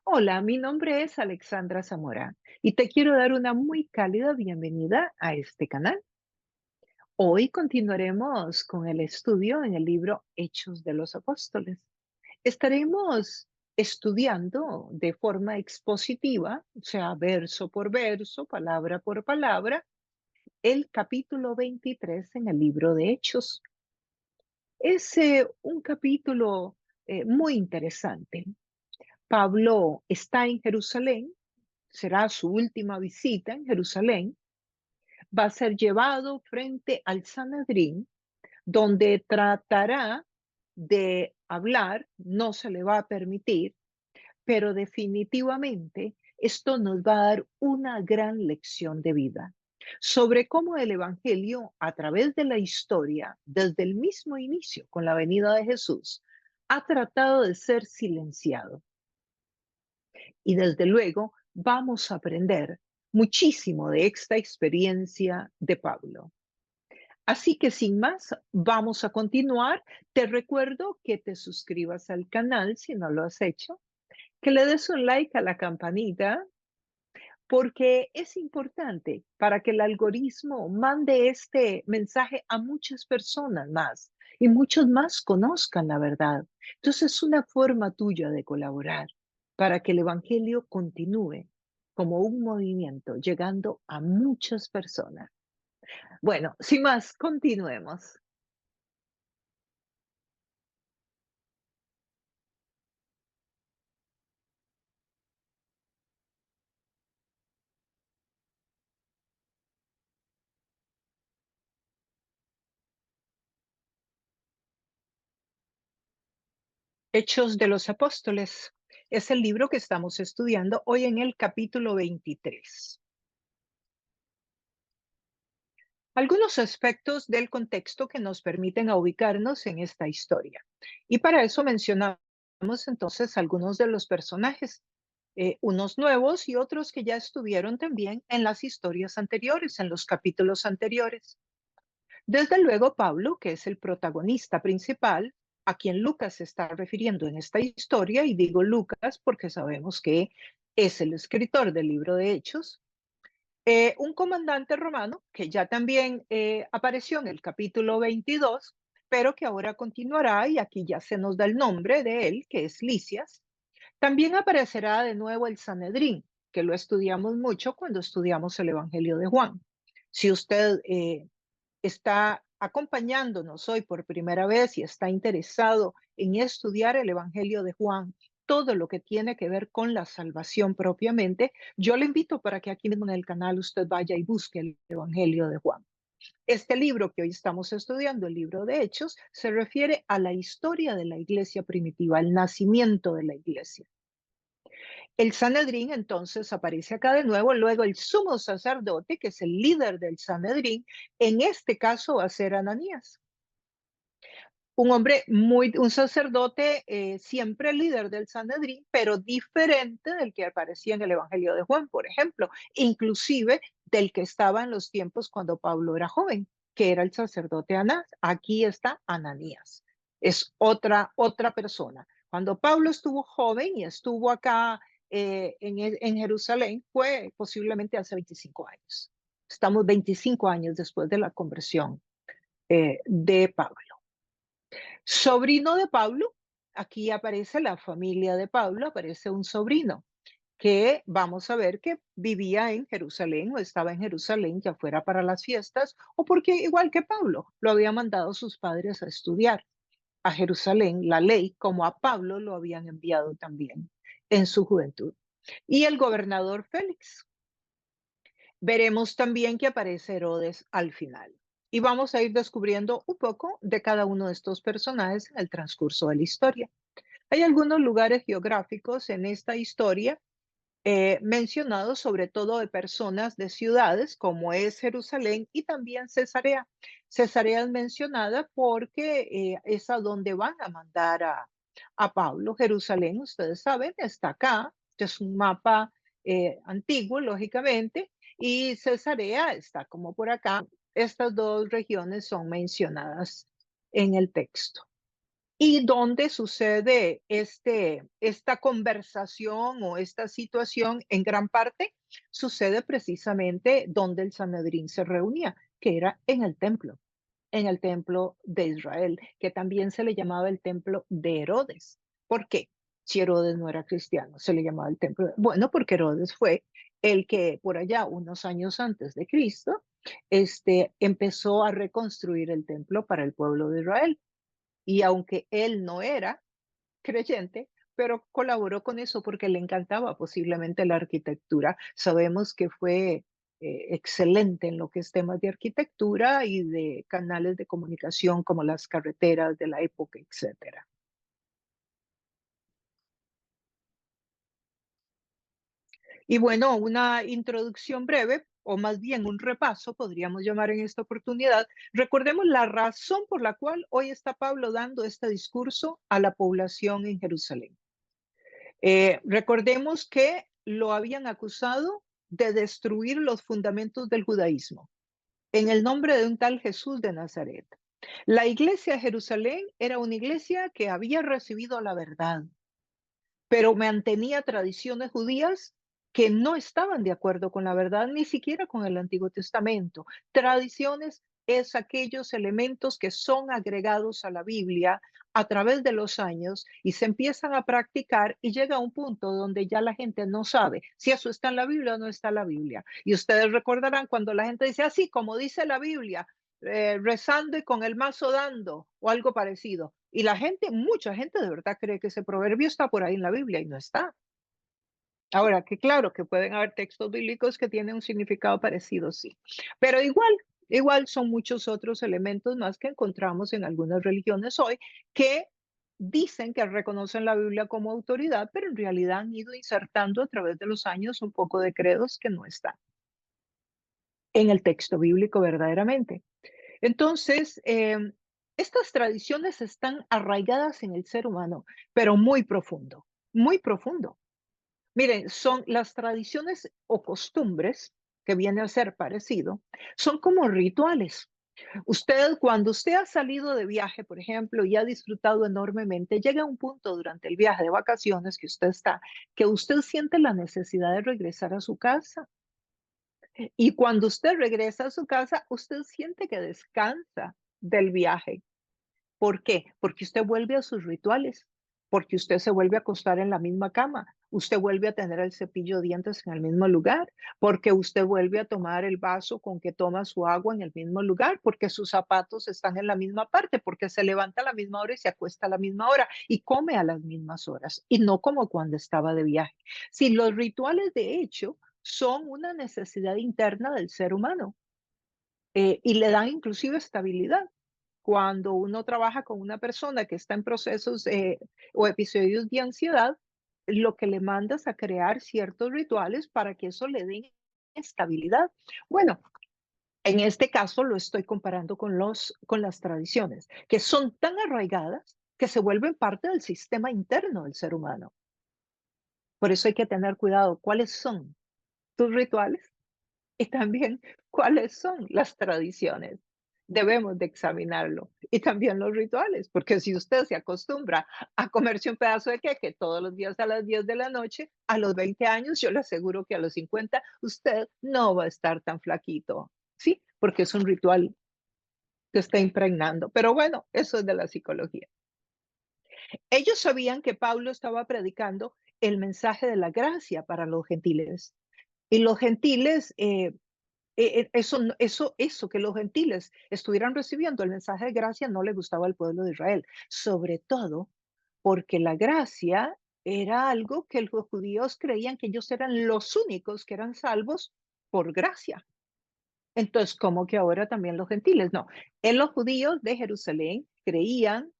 Hola, mi nombre es Alexandra Zamora y te quiero dar una muy cálida bienvenida a este canal. Hoy continuaremos con el estudio en el libro Hechos de los Apóstoles. Estaremos estudiando de forma expositiva, o sea, verso por verso, palabra por palabra, el capítulo 23 en el libro de Hechos. Es un capítulo muy interesante. Pablo está en Jerusalén. Será su última visita en Jerusalén, va a ser llevado frente al Sanedrín, donde tratará de hablar, no se le va a permitir, pero definitivamente esto nos va a dar una gran lección de vida sobre cómo el Evangelio, a través de la historia, desde el mismo inicio, con la venida de Jesús, ha tratado de ser silenciado. Y desde luego vamos a aprender muchísimo de esta experiencia de Pablo. Así que sin más, vamos a continuar. Te recuerdo que te suscribas al canal si no lo has hecho, que le des un like a la campanita, porque es importante para que el algoritmo mande este mensaje a muchas personas más y muchos más conozcan la verdad. Entonces es una forma tuya de colaborar para que el Evangelio continúe como un movimiento, llegando a muchas personas. Bueno, sin más, continuemos. Hechos de los Apóstoles es el libro que estamos estudiando hoy en el capítulo 23. Algunos aspectos del contexto que nos permiten a ubicarnos en esta historia. Y para eso mencionamos entonces algunos de los personajes, unos nuevos y otros que ya estuvieron también en las historias anteriores, en los capítulos anteriores. Desde luego, Pablo, que es el protagonista principal, a quien Lucas se está refiriendo en esta historia, y digo Lucas porque sabemos que es el escritor del libro de Hechos, un comandante romano que ya también apareció en el capítulo 22, pero que ahora continuará y aquí ya se nos da el nombre de él, que es Lisias. También aparecerá de nuevo el Sanedrín, que lo estudiamos mucho cuando estudiamos el Evangelio de Juan. Si usted está acompañándonos hoy por primera vez y está interesado en estudiar el Evangelio de Juan, todo lo que tiene que ver con la salvación propiamente, yo le invito para que aquí mismo en el canal usted vaya y busque el Evangelio de Juan. Este libro que hoy estamos estudiando, el libro de Hechos, se refiere a la historia de la iglesia primitiva, al nacimiento de la iglesia. El Sanedrín entonces aparece acá de nuevo, luego el sumo sacerdote, que es el líder del Sanedrín, en este caso va a ser Ananías. Un hombre un sacerdote siempre líder del Sanedrín, pero diferente del que aparecía en el Evangelio de Juan, por ejemplo, inclusive del que estaba en los tiempos cuando Pablo era joven, que era el sacerdote Anás. Aquí está Ananías, es otra persona. Cuando Pablo estuvo joven y estuvo acá en Jerusalén, fue posiblemente hace 25 años. Estamos 25 años después de la conversión de Pablo. Sobrino de Pablo, aquí aparece la familia de Pablo, aparece un sobrino que vamos a ver que vivía en Jerusalén o estaba en Jerusalén, ya fuera para las fiestas o porque igual que Pablo, lo había mandado sus padres a estudiar a Jerusalén la ley, como a Pablo lo habían enviado también en su juventud. Y el gobernador Félix. Veremos también que aparece Herodes al final. Y vamos a ir descubriendo un poco de cada uno de estos personajes en el transcurso de la historia. Hay algunos lugares geográficos en esta historia mencionados sobre todo de personas de ciudades como es Jerusalén y también Cesarea. Cesarea es mencionada porque es a donde van a mandar a Pablo. Jerusalén, ustedes saben, está acá. Este es un mapa antiguo, lógicamente, y Cesarea está como por acá. Estas dos regiones son mencionadas en el texto. Y donde sucede esta conversación o esta situación, en gran parte, sucede precisamente donde el Sanedrín se reunía, que era en el templo de Israel, que también se le llamaba el templo de Herodes. ¿Por qué? Si Herodes no era cristiano, se le llamaba el templo. Bueno, porque Herodes fue el que por allá, unos años antes de Cristo, empezó a reconstruir el templo para el pueblo de Israel. Y aunque él no era creyente, pero colaboró con eso porque le encantaba posiblemente la arquitectura. Sabemos que fue excelente en lo que es temas de arquitectura y de canales de comunicación como las carreteras de la época, etcétera. Y bueno, una introducción breve, o más bien un repaso, podríamos llamar en esta oportunidad. Recordemos la razón por la cual hoy está Pablo dando este discurso a la población en Jerusalén. Recordemos que lo habían acusado de destruir los fundamentos del judaísmo en el nombre de un tal Jesús de Nazaret. La iglesia de Jerusalén era una iglesia que había recibido la verdad, pero mantenía tradiciones judías que no estaban de acuerdo con la verdad, ni siquiera con el Antiguo Testamento. Tradiciones es aquellos elementos que son agregados a la Biblia a través de los años y se empiezan a practicar y llega a un punto donde ya la gente no sabe si eso está en la Biblia o no está en la Biblia. Y ustedes recordarán cuando la gente dice así, como dice la Biblia, rezando y con el mazo dando o algo parecido. Y la gente, mucha gente de verdad cree que ese proverbio está por ahí en la Biblia y no está. Ahora, que claro que pueden haber textos bíblicos que tienen un significado parecido, sí. Pero igual son muchos otros elementos más que encontramos en algunas religiones hoy que dicen que reconocen la Biblia como autoridad, pero en realidad han ido insertando a través de los años un poco de credos que no están en el texto bíblico verdaderamente. Entonces, estas tradiciones están arraigadas en el ser humano, pero muy profundo, muy profundo. Miren, son las tradiciones o costumbres, que viene a ser parecido, son como rituales. Cuando usted ha salido de viaje, por ejemplo, y ha disfrutado enormemente, llega un punto durante el viaje de vacaciones que usted está, que usted siente la necesidad de regresar a su casa. Y cuando usted regresa a su casa, usted siente que descansa del viaje. ¿Por qué? Porque usted vuelve a sus rituales, porque usted se vuelve a acostar en la misma cama, usted vuelve a tener el cepillo de dientes en el mismo lugar, porque usted vuelve a tomar el vaso con que toma su agua en el mismo lugar, porque sus zapatos están en la misma parte, porque se levanta a la misma hora y se acuesta a la misma hora y come a las mismas horas, y no como cuando estaba de viaje. Si los rituales, de hecho, son una necesidad interna del ser humano y le dan inclusive estabilidad cuando uno trabaja con una persona que está en procesos o episodios de ansiedad, lo que le manda es a crear ciertos rituales para que eso le dé estabilidad. Bueno, en este caso lo estoy comparando con las tradiciones, que son tan arraigadas que se vuelven parte del sistema interno del ser humano. Por eso hay que tener cuidado. ¿Cuáles son tus rituales? Y también cuáles son las tradiciones. Debemos de examinarlo. Y también los rituales, porque si usted se acostumbra a comerse un pedazo de queque todos los días a las 10 de la noche, a los 20 años, yo le aseguro que a los 50 usted no va a estar tan flaquito, ¿sí? Porque es un ritual que está impregnando. Pero bueno, eso es de la psicología. Ellos sabían que Pablo estaba predicando el mensaje de la gracia para los gentiles. Y los gentiles eso que los gentiles estuvieran recibiendo el mensaje de gracia no le gustaba al pueblo de Israel, sobre todo porque la gracia era algo que los judíos creían que ellos eran los únicos que eran salvos por gracia. Entonces, ¿cómo que ahora también los gentiles? No, en los judíos de Jerusalén creían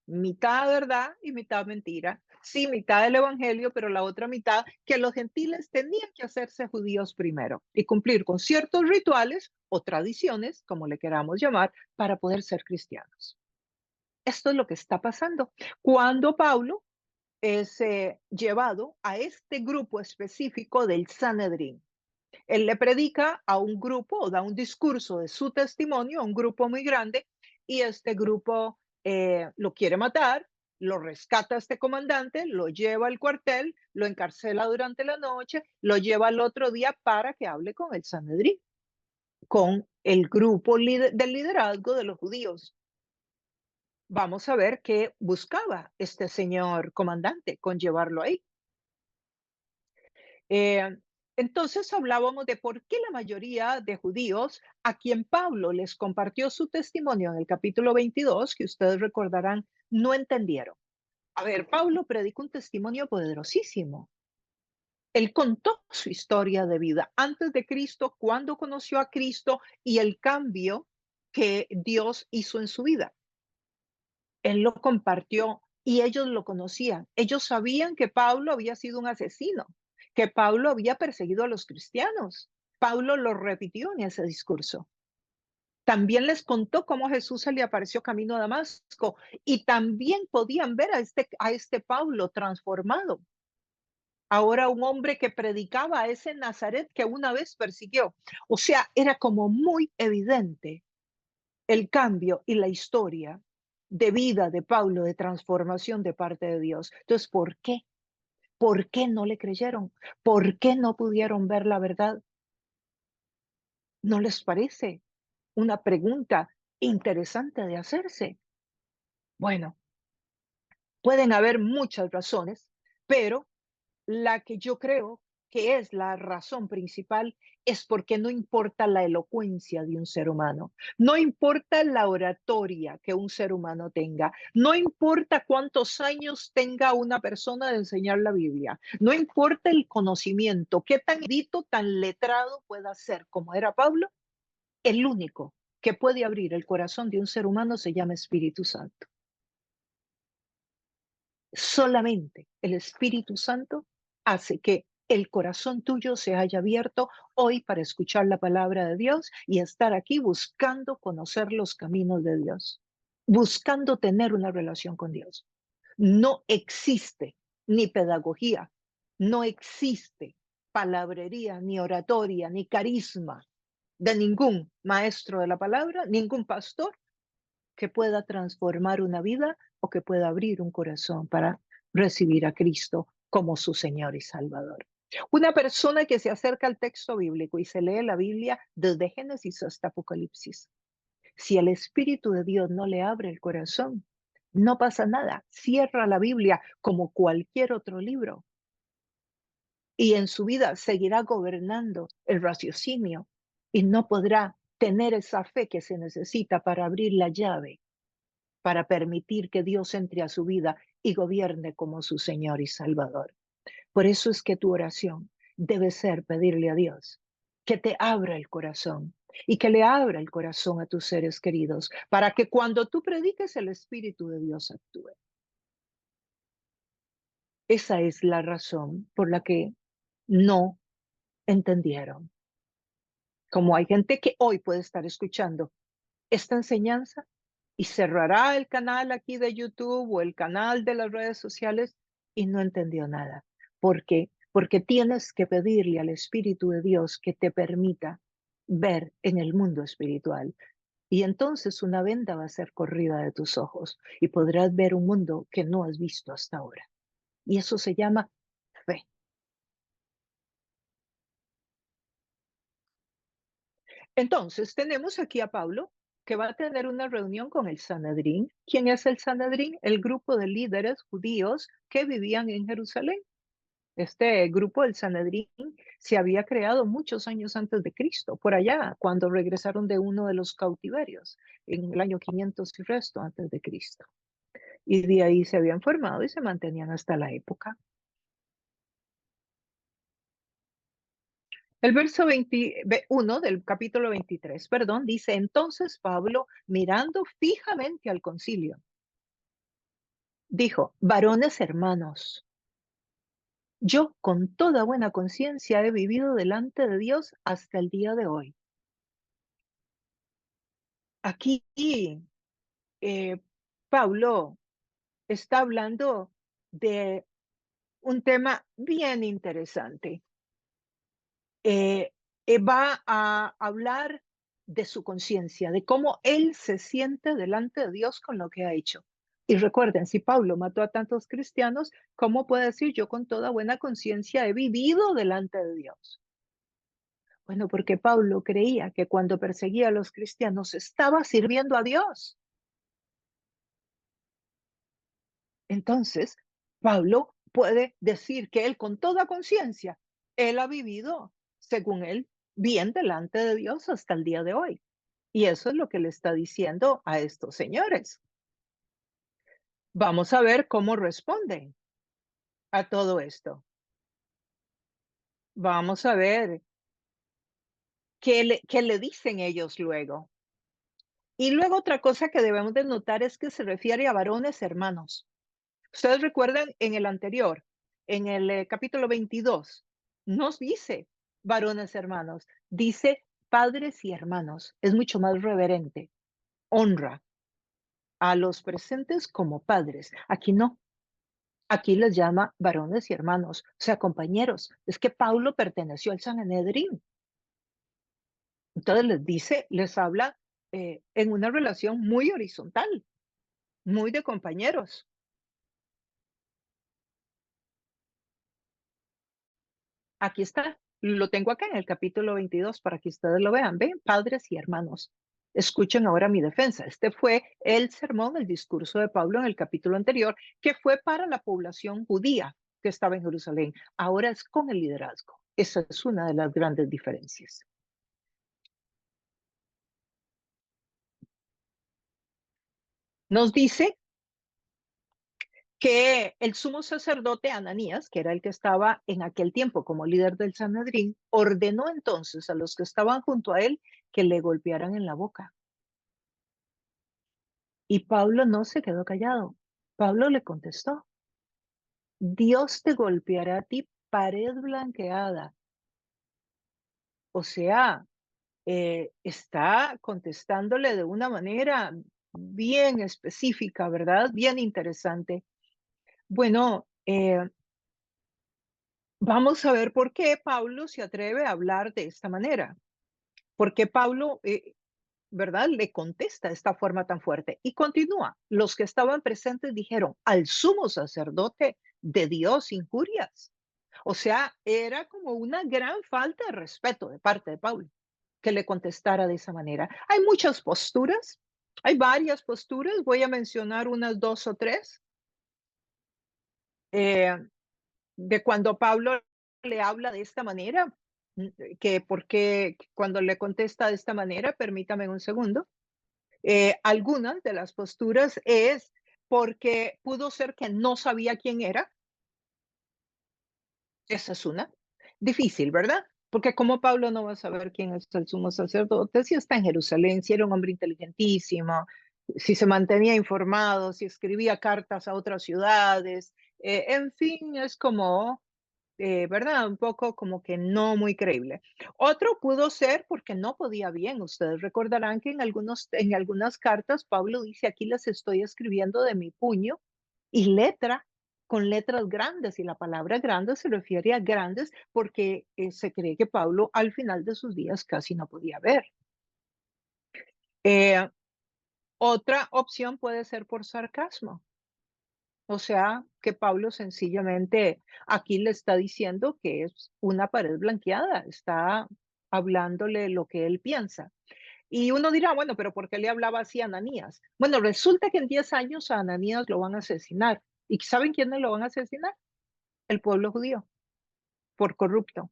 mitad verdad y mitad mentira. Sí, mitad del evangelio, pero la otra mitad que los gentiles tenían que hacerse judíos primero y cumplir con ciertos rituales o tradiciones, como le queramos llamar, para poder ser cristianos. Esto es lo que está pasando. Cuando Pablo es llevado a este grupo específico del Sanedrín, él le predica a un grupo o da un discurso de su testimonio a un grupo muy grande y este grupo lo quiere matar, lo rescata este comandante, lo lleva al cuartel, lo encarcela durante la noche, lo lleva al otro día para que hable con el Sanedrín, con el grupo del liderazgo de los judíos. Vamos a ver qué buscaba este señor comandante con llevarlo ahí. Eh, entonces hablábamos de por qué la mayoría de judíos a quien Pablo les compartió su testimonio en el capítulo 22, que ustedes recordarán, no entendieron. A ver, Pablo predicó un testimonio poderosísimo. Él contó su historia de vida antes de Cristo, cuando conoció a Cristo y el cambio que Dios hizo en su vida. Él lo compartió y ellos lo conocían. Ellos sabían que Pablo había sido un asesino, que Pablo había perseguido a los cristianos. Pablo lo repitió en ese discurso. También les contó cómo Jesús se le apareció camino a Damasco y también podían ver a este Pablo transformado. Ahora un hombre que predicaba a ese Nazaret que una vez persiguió. O sea, era como muy evidente el cambio y la historia de vida de Pablo, de transformación de parte de Dios. Entonces, ¿por qué? ¿Por qué no le creyeron? ¿Por qué no pudieron ver la verdad? ¿No les parece una pregunta interesante de hacerse? Bueno, pueden haber muchas razones, pero la que yo creo que es la razón principal es porque no importa la elocuencia de un ser humano, no importa la oratoria que un ser humano tenga, no importa cuántos años tenga una persona de enseñar la Biblia, no importa el conocimiento, qué tan erudito, tan letrado pueda ser como era Pablo, el único que puede abrir el corazón de un ser humano se llama Espíritu Santo. Solamente el Espíritu Santo hace que el corazón tuyo se haya abierto hoy para escuchar la palabra de Dios y estar aquí buscando conocer los caminos de Dios, buscando tener una relación con Dios. No existe ni pedagogía, no existe palabrería, ni oratoria, ni carisma de ningún maestro de la palabra, ningún pastor que pueda transformar una vida o que pueda abrir un corazón para recibir a Cristo como su Señor y Salvador. Una persona que se acerca al texto bíblico y se lee la Biblia desde Génesis hasta Apocalipsis, si el Espíritu de Dios no le abre el corazón, no pasa nada. Cierra la Biblia como cualquier otro libro y en su vida seguirá gobernando el raciocinio y no podrá tener esa fe que se necesita para abrir la llave para permitir que Dios entre a su vida y gobierne como su Señor y Salvador. Por eso es que tu oración debe ser pedirle a Dios que te abra el corazón y que le abra el corazón a tus seres queridos, para que cuando tú prediques el Espíritu de Dios actúe. Esa es la razón por la que no entendieron. Como hay gente que hoy puede estar escuchando esta enseñanza y cerrará el canal aquí de YouTube o el canal de las redes sociales y no entendió nada. ¿Por qué? Porque tienes que pedirle al Espíritu de Dios que te permita ver en el mundo espiritual. Y entonces una venda va a ser corrida de tus ojos y podrás ver un mundo que no has visto hasta ahora. Y eso se llama fe. Entonces, tenemos aquí a Pablo, que va a tener una reunión con el Sanedrín. ¿Quién es el Sanedrín? El grupo de líderes judíos que vivían en Jerusalén. Este grupo del Sanedrín se había creado muchos años antes de Cristo, por allá, cuando regresaron de uno de los cautiverios, en el año 500 y resto antes de Cristo. Y de ahí se habían formado y se mantenían hasta la época. El verso 21 del capítulo 23, perdón, dice, entonces Pablo, mirando fijamente al concilio, dijo, varones hermanos, yo con toda buena conciencia he vivido delante de Dios hasta el día de hoy. Aquí eh, Pablo está hablando de un tema bien interesante. Va a hablar de su conciencia, de cómo él se siente delante de Dios con lo que ha hecho. Y recuerden, si Pablo mató a tantos cristianos, ¿cómo puede decir yo con toda buena conciencia he vivido delante de Dios? Bueno, porque Pablo creía que cuando perseguía a los cristianos estaba sirviendo a Dios. Entonces, Pablo puede decir que él con toda conciencia, él ha vivido, según él, bien delante de Dios hasta el día de hoy. Y eso es lo que le está diciendo a estos señores. Vamos a ver cómo responden a todo esto. Vamos a ver qué le dicen ellos luego. Y luego otra cosa que debemos de notar es que se refiere a varones hermanos. Ustedes recuerdan en el anterior, en el capítulo 22, nos dice varones hermanos, dice padres y hermanos. Es mucho más reverente, honra a los presentes como padres. Aquí no, aquí les llama varones y hermanos, o sea, compañeros. Es que Paulo perteneció al Sanedrín. Entonces les dice, les habla en una relación muy horizontal, muy de compañeros. Aquí está, lo tengo acá en el capítulo 22 para que ustedes lo vean. Ven, padres y hermanos, escuchen ahora mi defensa. Este fue el sermón, el discurso de Pablo en el capítulo anterior, que fue para la población judía que estaba en Jerusalén. Ahora es con el liderazgo. Esa es una de las grandes diferencias. Nos dice que el sumo sacerdote Ananías, que era el que estaba en aquel tiempo como líder del Sanedrín, ordenó entonces a los que estaban junto a él que le golpearan en la boca. Y Pablo no se quedó callado. Pablo le contestó, Dios te golpeará a ti pared blanqueada. O sea, está contestándole de una manera bien específica, ¿verdad? Bien interesante. Bueno, vamos a ver por qué Pablo se atreve a hablar de esta manera. ¿Por qué Pablo, verdad, le contesta de esta forma tan fuerte? Y continúa. Los que estaban presentes dijeron, al sumo sacerdote de Dios injurias. O sea, era como una gran falta de respeto de parte de Pablo que le contestara de esa manera. Hay muchas posturas, hay varias posturas, voy a mencionar unas dos o tres. Eh, de cuando Pablo le habla de esta manera, que porque cuando le contesta de esta manera, permítame un segundo, algunas de las posturas es porque pudo ser que no sabía quién era, esa es una, difícil, ¿verdad? Porque como Pablo no va a saber quién es el sumo sacerdote, si está en Jerusalén, si era un hombre inteligentísimo, si se mantenía informado, si escribía cartas a otras ciudades, en fin, es como ¿verdad? Un poco como que no muy creíble. Otro pudo ser porque no podía bien. Ustedes recordarán que en algunas cartas Pablo dice, aquí les estoy escribiendo de mi puño y letra con letras grandes, y la palabra grande se refiere a grandes porque se cree que Pablo al final de sus días casi no podía ver. Eh, Otra opción puede ser por sarcasmo. O sea, que Pablo sencillamente aquí le está diciendo que es una pared blanqueada, está hablándole lo que él piensa. Y uno dirá, bueno, pero ¿por qué le hablaba así a Ananías? Bueno, resulta que en 10 años a Ananías lo van a asesinar. ¿Y saben quiénes lo van a asesinar? El pueblo judío, por corrupto.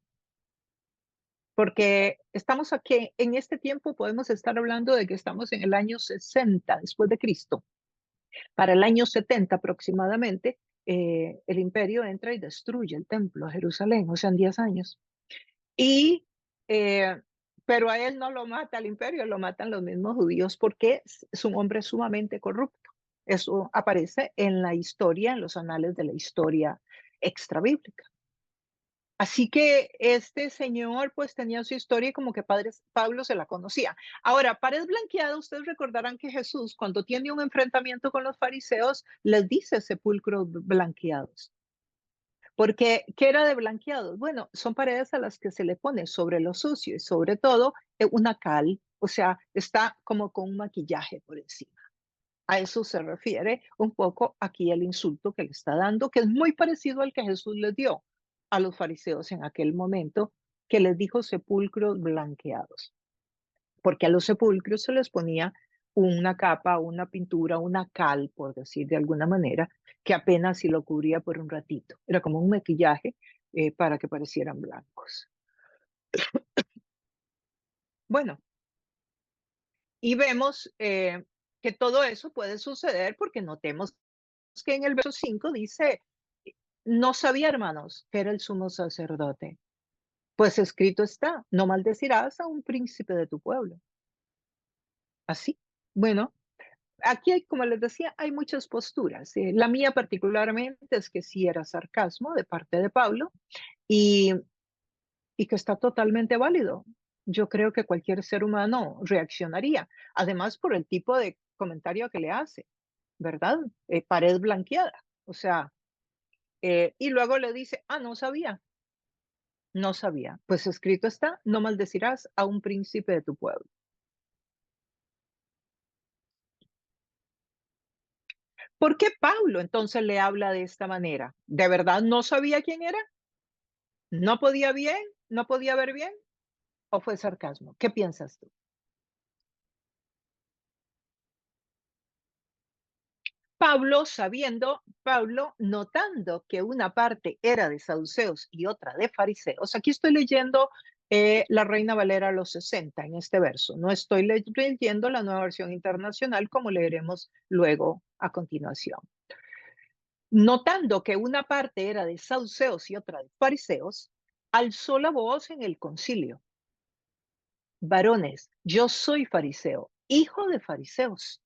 Porque estamos aquí, en este tiempo podemos estar hablando de que estamos en el año 60 después de Cristo. Para el año 70 aproximadamente, el imperio entra y destruye el templo de Jerusalén, o sea, en 10 años. Y, eh, pero a él no lo mata el imperio, lo matan los mismos judíos porque es un hombre sumamente corrupto. Eso aparece en la historia, en los anales de la historia extrabíblica. Así que este señor pues tenía su historia y como que Pablo se la conocía. Ahora, pared blanqueada, ustedes recordarán que Jesús cuando tiene un enfrentamiento con los fariseos les dice sepulcros blanqueados. Porque, ¿qué era de blanqueados? Bueno, son paredes a las que se le pone sobre lo sucio y sobre todo una cal O sea, está como con un maquillaje por encima. A eso se refiere un poco aquí el insulto que le está dando, que es muy parecido al que Jesús le dio a los fariseos en aquel momento, que les dijo sepulcros blanqueados, porque a los sepulcros se les ponía una capa, una pintura, una cal, por decir de alguna manera, que apenas si lo cubría por un ratito. Era como un maquillaje para que parecieran blancos. Bueno, y vemos que todo eso puede suceder porque notemos que en el verso 5 dice, no sabía, hermanos, que era el sumo sacerdote. Pues escrito está, no maldecirás a un príncipe de tu pueblo. Así. Bueno, aquí hay, como les decía, hay muchas posturas. La mía particularmente es que sí era sarcasmo de parte de Pablo y, y que está totalmente válido. Yo creo que cualquier ser humano reaccionaría, además por el tipo de comentario que le hace, ¿verdad? Pared blanqueada. O sea, y luego le dice, no sabía, no sabía. Pues escrito está, no maldecirás a un príncipe de tu pueblo. ¿Por qué Pablo entonces le habla de esta manera? ¿De verdad no sabía quién era? ¿No podía bien? ¿No podía ver bien? ¿O fue sarcasmo? ¿Qué piensas tú? Pablo notando que una parte era de saduceos y otra de fariseos. Aquí estoy leyendo la Reina Valera a los 60 en este verso. No estoy leyendo la nueva versión internacional como leeremos luego a continuación. Notando que una parte era de saduceos y otra de fariseos, alzó la voz en el concilio. Varones, yo soy fariseo, hijo de fariseos.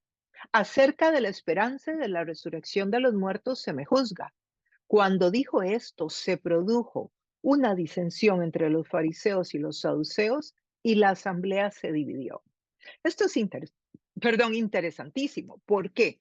Acerca de la esperanza de la resurrección de los muertos se me juzga. Cuando dijo esto, se produjo una disensión entre los fariseos y los saduceos y la asamblea se dividió. Esto es interesantísimo. ¿Por qué?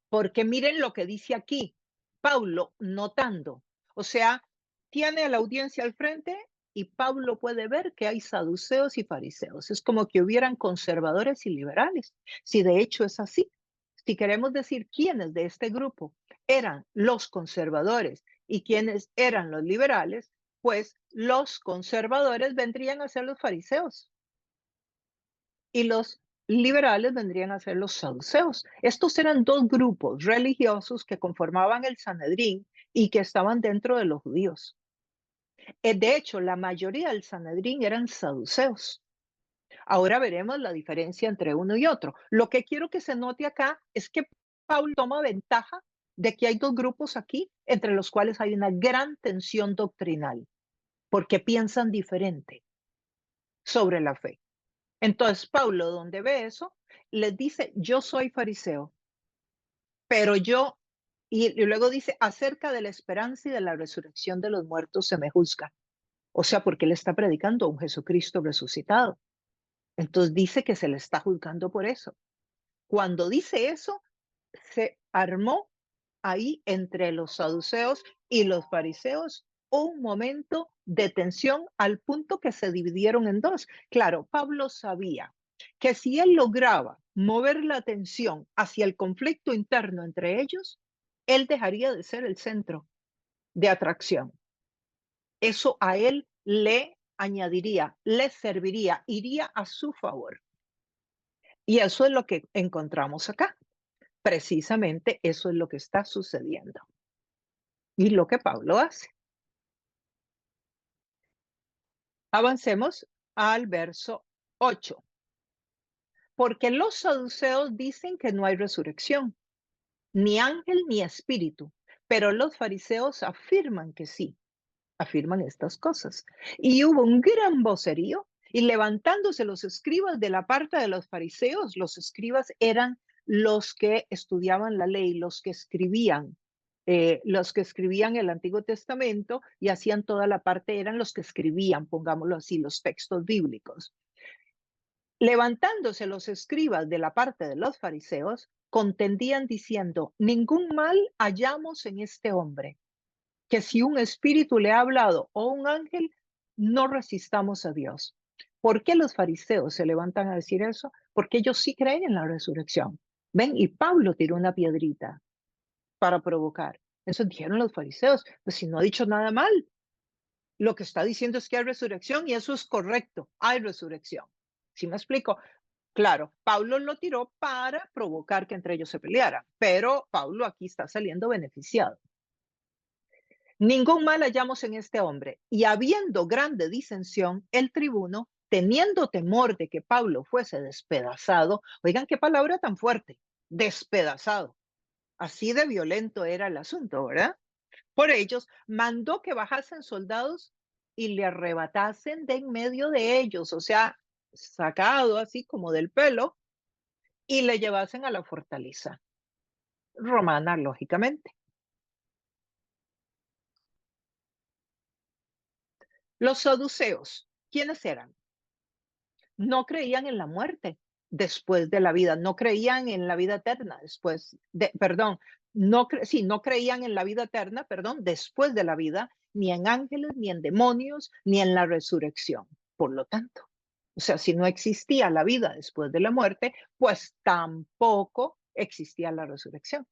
Porque miren lo que dice aquí, Pablo notando, o sea, tiene a la audiencia al frente y Pablo puede ver que hay saduceos y fariseos. Es como que hubieran conservadores y liberales. Si de hecho es así, si queremos decir quiénes de este grupo eran los conservadores y quiénes eran los liberales, pues los conservadores vendrían a ser los fariseos y los liberales vendrían a ser los saduceos. Estos eran dos grupos religiosos que conformaban el Sanedrín y que estaban dentro de los judíos. De hecho, la mayoría del Sanedrín eran saduceos. Ahora veremos la diferencia entre uno y otro. Lo que quiero que se note acá es que Pablo toma ventaja de que hay dos grupos aquí entre los cuales hay una gran tensión doctrinal, porque piensan diferente sobre la fe. Entonces, Pablo, donde ve eso, les dice, yo soy fariseo, pero y luego dice, acerca de la esperanza y de la resurrección de los muertos se me juzga. O sea, porque él está predicando a un Jesucristo resucitado. Entonces dice que se le está juzgando por eso. Cuando dice eso, se armó ahí entre los saduceos y los fariseos un momento de tensión al punto que se dividieron en dos. Claro, Pablo sabía que si él lograba mover la atención hacia el conflicto interno entre ellos, él dejaría de ser el centro de atracción. Eso a él le añadiría, le serviría, iría a su favor. Y eso es lo que encontramos acá. Precisamente eso es lo que está sucediendo y lo que Pablo hace. Avancemos al verso 8. Porque los saduceos dicen que no hay resurrección, ni ángel ni espíritu, pero los fariseos afirman que sí, afirman estas cosas. Y hubo un gran vocerío y levantándose los escribas de la parte de los fariseos, los escribas eran los que estudiaban la ley, los que escribían el Antiguo Testamento y hacían toda la parte, eran los que escribían, pongámoslo así, los textos bíblicos. Levantándose los escribas de la parte de los fariseos, contendían diciendo, ningún mal hallamos en este hombre, que si un espíritu le ha hablado o un ángel, no resistamos a Dios. ¿Por qué los fariseos se levantan a decir eso? Porque ellos sí creen en la resurrección. ¿Ven? Y Pablo tiró una piedrita para provocar. Eso dijeron los fariseos. Pues si no ha dicho nada mal, lo que está diciendo es que hay resurrección y eso es correcto. Hay resurrección. ¿Sí me explico? Claro, Pablo lo tiró para provocar que entre ellos se pelearan, pero Pablo aquí está saliendo beneficiado. Ningún mal hallamos en este hombre, y habiendo grande disensión, el tribuno, teniendo temor de que Pablo fuese despedazado, oigan qué palabra tan fuerte, despedazado. Así de violento era el asunto, ¿verdad? Por ellos, mandó que bajasen soldados y le arrebatasen de en medio de ellos, o sea, sacado así como del pelo, y le llevasen a la fortaleza romana, lógicamente. Los saduceos, ¿quiénes eran? No creían en la muerte después de la vida, no creían en la vida eterna después de, perdón, no creían en la vida eterna, perdón, después de la vida, ni en ángeles, ni en demonios, ni en la resurrección. Por lo tanto, o sea, si no existía la vida después de la muerte, pues tampoco existía la resurrección.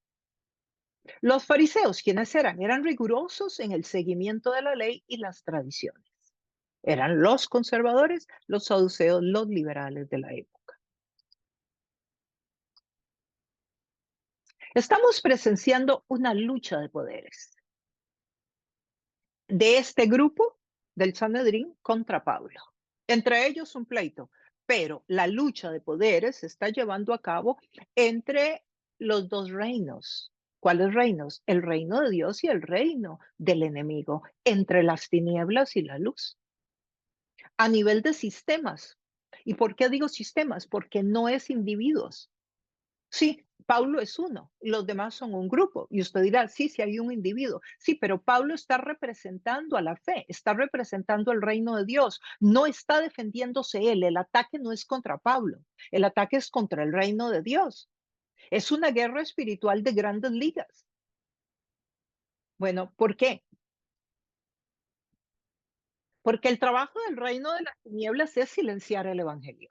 Los fariseos, ¿quiénes eran? Eran rigurosos en el seguimiento de la ley y las tradiciones. Eran los conservadores, los saduceos, los liberales de la época. Estamos presenciando una lucha de poderes de este grupo del Sanedrín contra Pablo. Entre ellos un pleito, pero la lucha de poderes se está llevando a cabo entre los dos reinos. ¿Cuáles reinos? El reino de Dios y el reino del enemigo, entre las tinieblas y la luz. A nivel de sistemas. ¿Y por qué digo sistemas? Porque no es individuos. Sí, Pablo es uno, los demás son un grupo. Y usted dirá, sí, sí hay un individuo. Sí, pero Pablo está representando a la fe, está representando el reino de Dios. No está defendiéndose él. El ataque no es contra Pablo, el ataque es contra el reino de Dios. Es una guerra espiritual de grandes ligas. Bueno, ¿por qué? Porque el trabajo del reino de las tinieblas es silenciar el evangelio.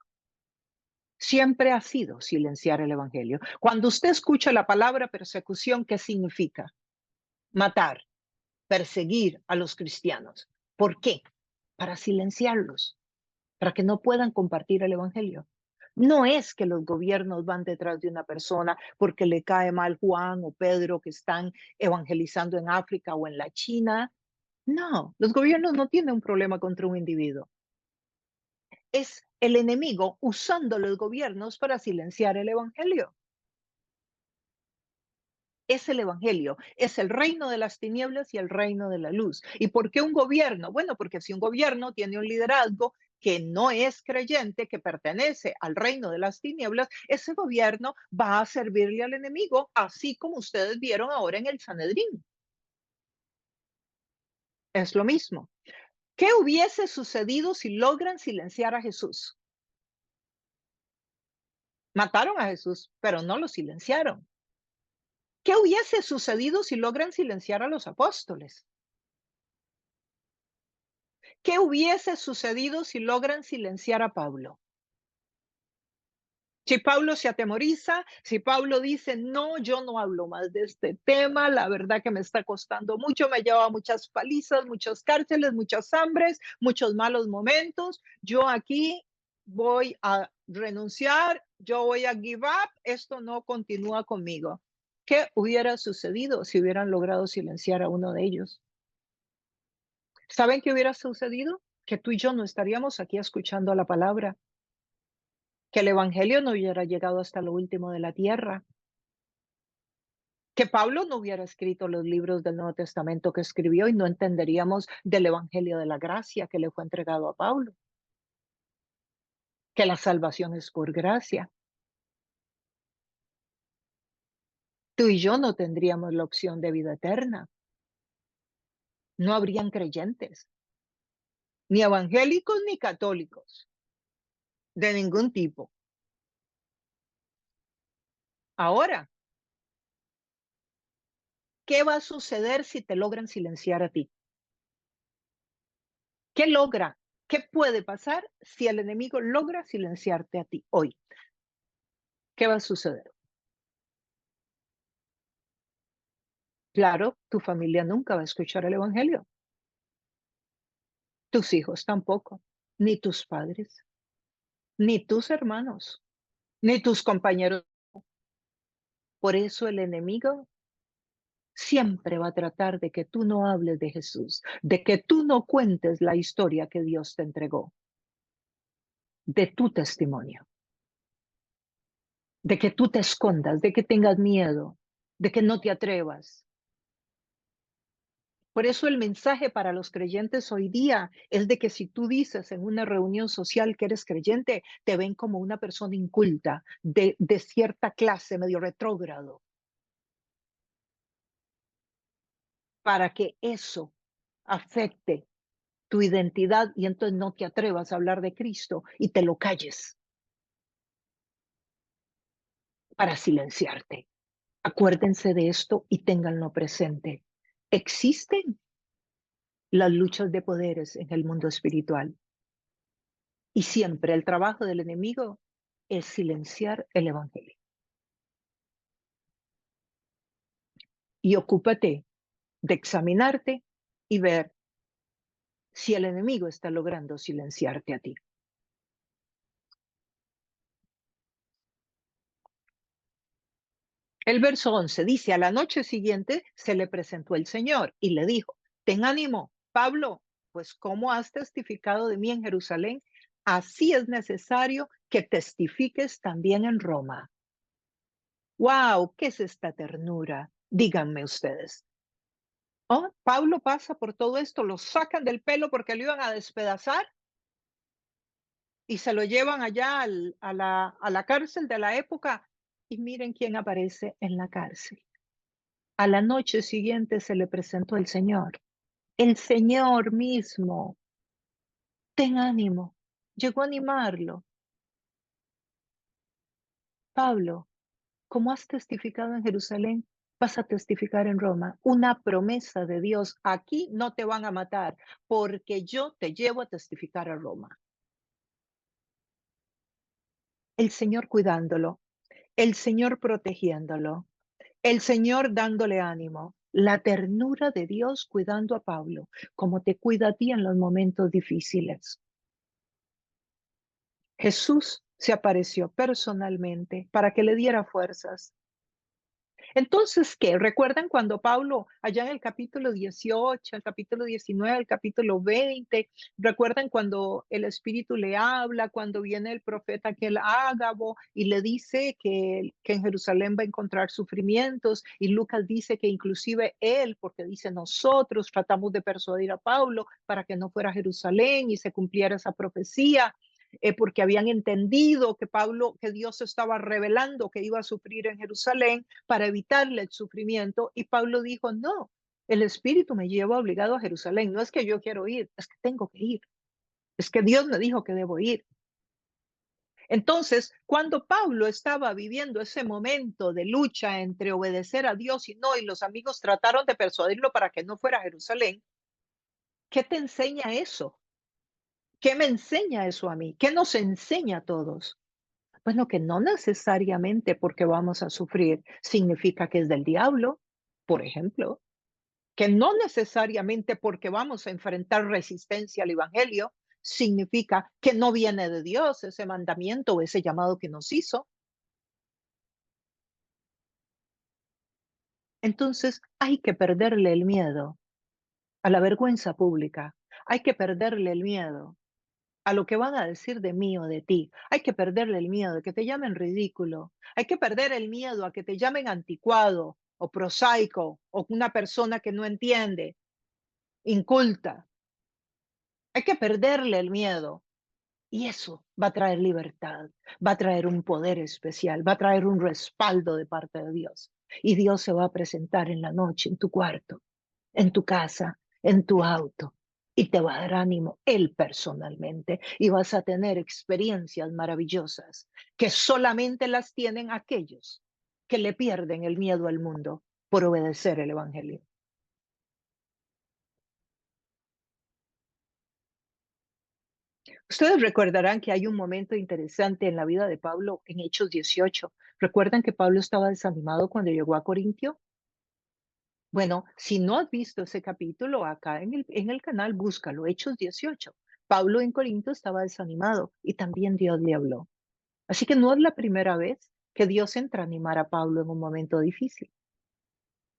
Siempre ha sido silenciar el evangelio. Cuando usted escucha la palabra persecución, ¿qué significa? Matar, perseguir a los cristianos. ¿Por qué? Para silenciarlos, para que no puedan compartir el evangelio. No es que los gobiernos van detrás de una persona porque le cae mal Juan o Pedro que están evangelizando en África o en la China. No, los gobiernos no tienen un problema contra un individuo. Es el enemigo usando los gobiernos para silenciar el evangelio. Es el evangelio, es el reino de las tinieblas y el reino de la luz. ¿Y por qué un gobierno? Bueno, porque si un gobierno tiene un liderazgo que no es creyente, que pertenece al reino de las tinieblas, ese gobierno va a servirle al enemigo, así como ustedes vieron ahora en el Sanedrín. Es lo mismo. ¿Qué hubiese sucedido si logran silenciar a Jesús? Mataron a Jesús, pero no lo silenciaron. ¿Qué hubiese sucedido si logran silenciar a los apóstoles? ¿Qué hubiese sucedido si logran silenciar a Pablo? Si Pablo se atemoriza, si Pablo dice, no, yo no hablo más de este tema, la verdad que me está costando mucho, me lleva muchas palizas, muchas cárceles, muchas hambres, muchos malos momentos, yo aquí voy a renunciar, yo voy a give up, esto no continúa conmigo. ¿Qué hubiera sucedido si hubieran logrado silenciar a uno de ellos? ¿Saben qué hubiera sucedido? Que tú y yo no estaríamos aquí escuchando la palabra, que el evangelio no hubiera llegado hasta lo último de la tierra, que Pablo no hubiera escrito los libros del Nuevo Testamento que escribió y no entenderíamos del evangelio de la gracia que le fue entregado a Pablo, que la salvación es por gracia. Tú y yo no tendríamos la opción de vida eterna. No habrían creyentes, ni evangélicos ni católicos, de ningún tipo. Ahora, ¿qué va a suceder si te logran silenciar a ti? ¿Qué logra? ¿Qué puede pasar si el enemigo logra silenciarte a ti hoy? ¿Qué va a suceder? Claro, tu familia nunca va a escuchar el evangelio, tus hijos tampoco, ni tus padres, ni tus hermanos, ni tus compañeros. Por eso el enemigo siempre va a tratar de que tú no hables de Jesús, de que tú no cuentes la historia que Dios te entregó, de tu testimonio, de que tú te escondas, de que tengas miedo, de que no te atrevas. Por eso el mensaje para los creyentes hoy día es de que si tú dices en una reunión social que eres creyente, te ven como una persona inculta, de cierta clase, medio retrógrado, para que eso afecte tu identidad y entonces no te atrevas a hablar de Cristo y te lo calles para silenciarte. Acuérdense de esto y ténganlo presente. Existen las luchas de poderes en el mundo espiritual y siempre el trabajo del enemigo es silenciar el evangelio. Y ocúpate de examinarte y ver si el enemigo está logrando silenciarte a ti. El verso 11 dice, a la noche siguiente se le presentó el Señor y le dijo, ten ánimo, Pablo, pues como has testificado de mí en Jerusalén, así es necesario que testifiques también en Roma. ¡Wow! ¿Qué es esta ternura? Díganme ustedes. Oh, Pablo pasa por todo esto, lo sacan del pelo porque lo iban a despedazar y se lo llevan allá a la cárcel de la época. Y miren quién aparece en la cárcel. A la noche siguiente se le presentó el Señor mismo. Ten ánimo. Llegó a animarlo. Pablo, como has testificado en Jerusalén, vas a testificar en Roma. Una promesa de Dios. Aquí no te van a matar porque yo te llevo a testificar a Roma. El Señor cuidándolo, el Señor protegiéndolo, el Señor dándole ánimo, la ternura de Dios cuidando a Pablo, como te cuida a ti en los momentos difíciles. Jesús se apareció personalmente para que le diera fuerzas. Entonces, ¿qué? ¿Recuerdan cuando Pablo, allá en el capítulo 18, el capítulo 19, el capítulo 20, recuerdan cuando el Espíritu le habla, cuando viene el profeta aquel Ágabo y le dice que en Jerusalén va a encontrar sufrimientos? Y Lucas dice que inclusive él, porque dice nosotros tratamos de persuadir a Pablo para que no fuera a Jerusalén y se cumpliera esa profecía. Porque habían entendido que Pablo, que Dios estaba revelando que iba a sufrir en Jerusalén para evitarle el sufrimiento. Y Pablo dijo, no, el Espíritu me lleva obligado a Jerusalén. No es que yo quiero ir, es que tengo que ir. Es que Dios me dijo que debo ir. Entonces, cuando Pablo estaba viviendo ese momento de lucha entre obedecer a Dios y no, y los amigos trataron de persuadirlo para que no fuera a Jerusalén, ¿qué te enseña eso? ¿Qué me enseña eso a mí? ¿Qué nos enseña a todos? Bueno, que no necesariamente porque vamos a sufrir significa que es del diablo, por ejemplo, que no necesariamente porque vamos a enfrentar resistencia al evangelio significa que no viene de Dios ese mandamiento o ese llamado que nos hizo. Entonces hay que perderle el miedo a la vergüenza pública, hay que perderle el miedo a lo que van a decir de mí o de ti. Hay que perderle el miedo de que te llamen ridículo. Hay que perder el miedo a que te llamen anticuado o prosaico o una persona que no entiende, inculta. Hay que perderle el miedo. Y eso va a traer libertad, va a traer un poder especial, va a traer un respaldo de parte de Dios. Y Dios se va a presentar en la noche, en tu cuarto, en tu casa, en tu auto, y te va a dar ánimo él personalmente y vas a tener experiencias maravillosas que solamente las tienen aquellos que le pierden el miedo al mundo por obedecer el evangelio. Ustedes recordarán que hay un momento interesante en la vida de Pablo en Hechos 18. ¿Recuerdan que Pablo estaba desanimado cuando llegó a Corintio? Bueno, si no has visto ese capítulo acá en el canal, búscalo, Hechos 18. Pablo en Corinto estaba desanimado y también Dios le habló. Así que no es la primera vez que Dios entra a animar a Pablo en un momento difícil.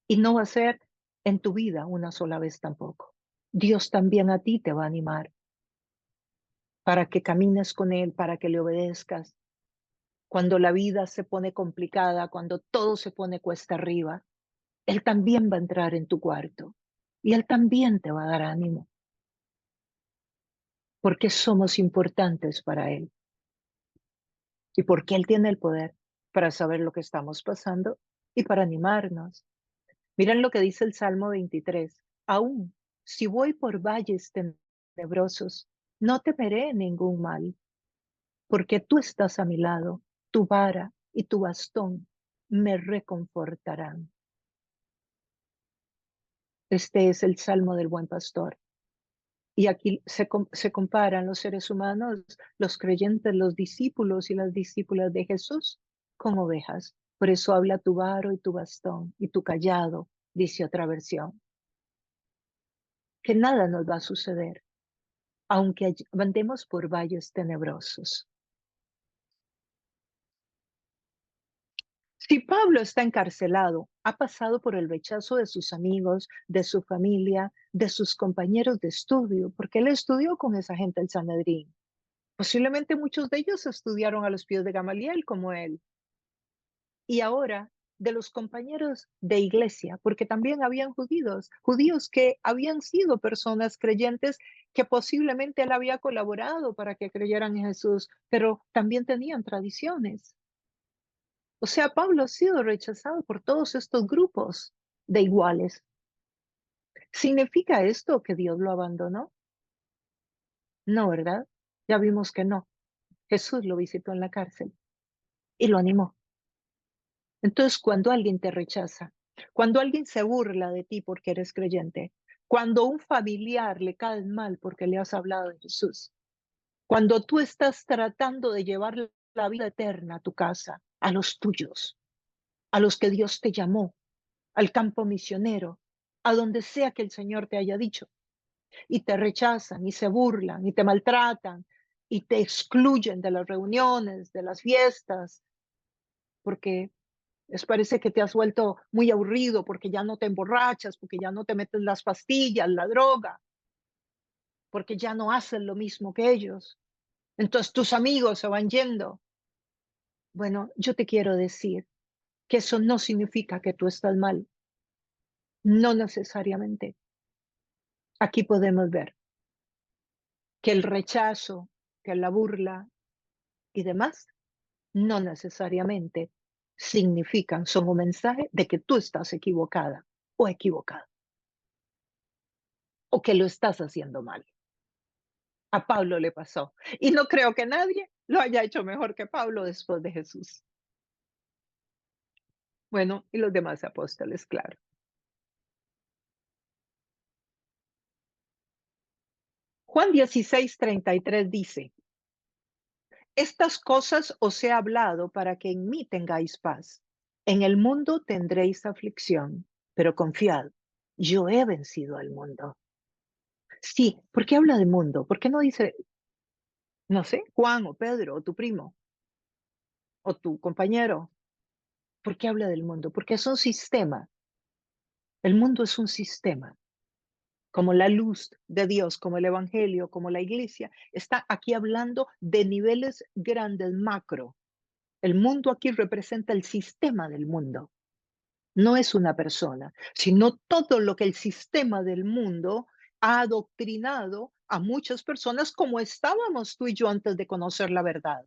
Y no va a ser en tu vida una sola vez tampoco. Dios también a ti te va a animar para que camines con Él, para que le obedezcas. Cuando la vida se pone complicada, cuando todo se pone cuesta arriba, Él también va a entrar en tu cuarto y Él también te va a dar ánimo, porque somos importantes para Él y porque Él tiene el poder para saber lo que estamos pasando y para animarnos. Miren lo que dice el Salmo 23. Aún si voy por valles tenebrosos, no temeré ningún mal, porque tú estás a mi lado, tu vara y tu bastón me reconfortarán. Este es el Salmo del Buen Pastor. Y aquí se comparan los seres humanos, los creyentes, los discípulos y las discípulas de Jesús con ovejas. Por eso habla tu varo y tu bastón y tu callado, dice otra versión, que nada nos va a suceder, aunque andemos por valles tenebrosos. Si Pablo está encarcelado, ha pasado por el rechazo de sus amigos, de su familia, de sus compañeros de estudio, porque él estudió con esa gente el Sanedrín. Posiblemente muchos de ellos estudiaron a los pies de Gamaliel como él. Y ahora de los compañeros de iglesia, porque también habían judíos que habían sido personas creyentes que posiblemente él había colaborado para que creyeran en Jesús, pero también tenían tradiciones. O sea, Pablo ha sido rechazado por todos estos grupos de iguales. ¿Significa esto que Dios lo abandonó? No, ¿verdad? Ya vimos que no. Jesús lo visitó en la cárcel y lo animó. Entonces, cuando alguien te rechaza, cuando alguien se burla de ti porque eres creyente, cuando un familiar le cae mal porque le has hablado de Jesús, cuando tú estás tratando de llevar la vida eterna a tu casa, a los tuyos, a los que Dios te llamó, al campo misionero, a donde sea que el Señor te haya dicho, y te rechazan y se burlan y te maltratan y te excluyen de las reuniones, de las fiestas, porque les parece que te has vuelto muy aburrido porque ya no te emborrachas, porque ya no te metes las pastillas, la droga, porque ya no haces lo mismo que ellos. Entonces tus amigos se van yendo. Bueno, yo te quiero decir que eso no significa que tú estás mal. No necesariamente. Aquí podemos ver que el rechazo, que la burla y demás no necesariamente significan, son un mensaje de que tú estás equivocada o equivocado o que lo estás haciendo mal. A Pablo le pasó. Y no creo que nadie lo haya hecho mejor que Pablo después de Jesús. Bueno, y los demás apóstoles, claro. Juan 16:33 dice, estas cosas os he hablado para que en mí tengáis paz. En el mundo tendréis aflicción, pero confiad, yo he vencido al mundo. Sí, ¿por qué habla de mundo? ¿Por qué no dice, no sé, Juan o Pedro o tu primo o tu compañero? ¿Por qué habla del mundo? Porque es un sistema. El mundo es un sistema. Como la luz de Dios, como el Evangelio, como la iglesia, está aquí hablando de niveles grandes, macro. El mundo aquí representa el sistema del mundo. No es una persona, sino todo lo que el sistema del mundo ha adoctrinado a muchas personas como estábamos tú y yo antes de conocer la verdad,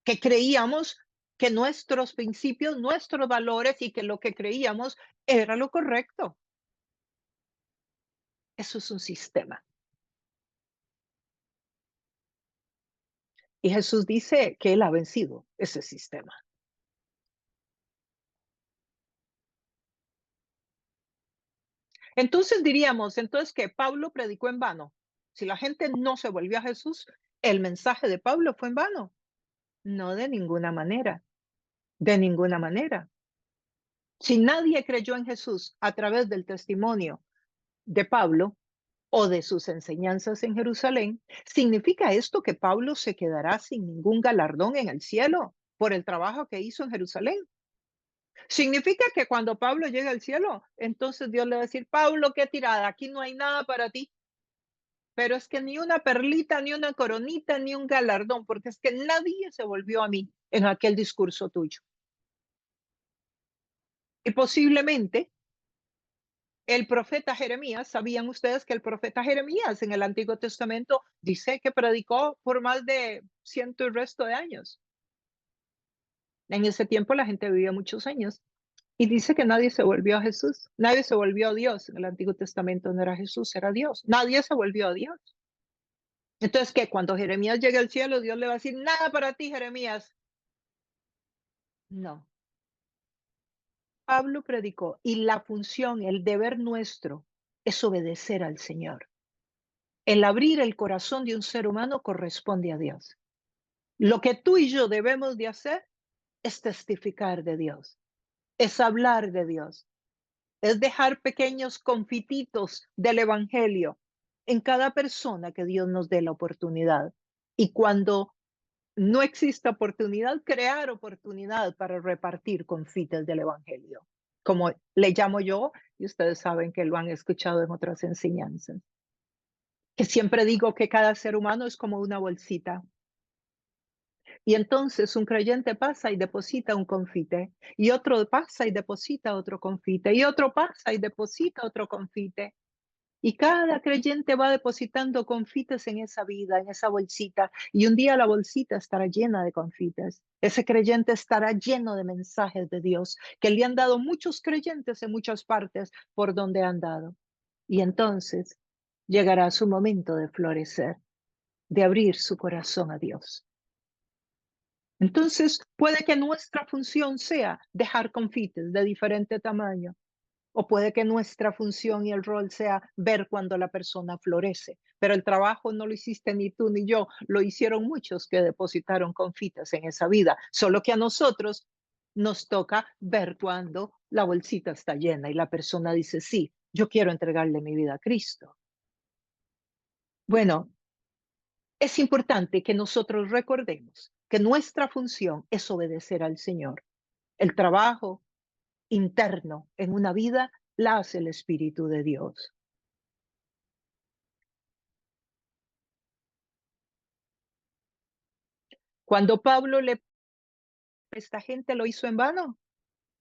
que creíamos que nuestros principios, nuestros valores y que lo que creíamos era lo correcto. Eso es un sistema. Y Jesús dice que él ha vencido ese sistema. Entonces diríamos, entonces que Pablo predicó en vano. Si la gente no se volvió a Jesús, ¿el mensaje de Pablo fue en vano? No, de ninguna manera, de ninguna manera. Si nadie creyó en Jesús a través del testimonio de Pablo o de sus enseñanzas en Jerusalén, ¿significa esto que Pablo se quedará sin ningún galardón en el cielo por el trabajo que hizo en Jerusalén? Significa que cuando Pablo llegue al cielo, entonces Dios le va a decir, Pablo, qué tirada, aquí no hay nada para ti, pero es que ni una perlita, ni una coronita, ni un galardón, porque es que nadie se volvió a mí en aquel discurso tuyo. Y posiblemente el profeta Jeremías, ¿sabían ustedes que el profeta Jeremías en el Antiguo Testamento dice que predicó por más de ciento y resto de años? En ese tiempo la gente vivía muchos años. Y dice que nadie se volvió a Jesús, nadie se volvió a Dios. En el Antiguo Testamento no era Jesús, era Dios. Nadie se volvió a Dios. Entonces, ¿qué? Cuando Jeremías llegue al cielo, Dios le va a decir, nada para ti, Jeremías. No. Pablo predicó y la función, el deber nuestro es obedecer al Señor. El abrir el corazón de un ser humano corresponde a Dios. Lo que tú y yo debemos de hacer es testificar de Dios, es hablar de Dios, es dejar pequeños confititos del evangelio en cada persona que Dios nos dé la oportunidad. Y cuando no existe oportunidad, crear oportunidad para repartir confites del evangelio, como le llamo yo, y ustedes saben que lo han escuchado en otras enseñanzas, que siempre digo que cada ser humano es como una bolsita. Y entonces un creyente pasa y deposita un confite, y otro pasa y deposita otro confite, y otro pasa y deposita otro confite. Y cada creyente va depositando confites en esa vida, en esa bolsita, y un día la bolsita estará llena de confites. Ese creyente estará lleno de mensajes de Dios que le han dado muchos creyentes en muchas partes por donde han dado. Y entonces llegará su momento de florecer, de abrir su corazón a Dios. Entonces, puede que nuestra función sea dejar confites de diferente tamaño, o puede que nuestra función y el rol sea ver cuando la persona florece. Pero el trabajo no lo hiciste ni tú ni yo, lo hicieron muchos que depositaron confites en esa vida, solo que a nosotros nos toca ver cuando la bolsita está llena y la persona dice, sí, yo quiero entregarle mi vida a Cristo. Bueno, es importante que nosotros recordemos que nuestra función es obedecer al Señor. El trabajo interno en una vida la hace el Espíritu de Dios. Cuando Pablo le esta gente lo hizo en vano,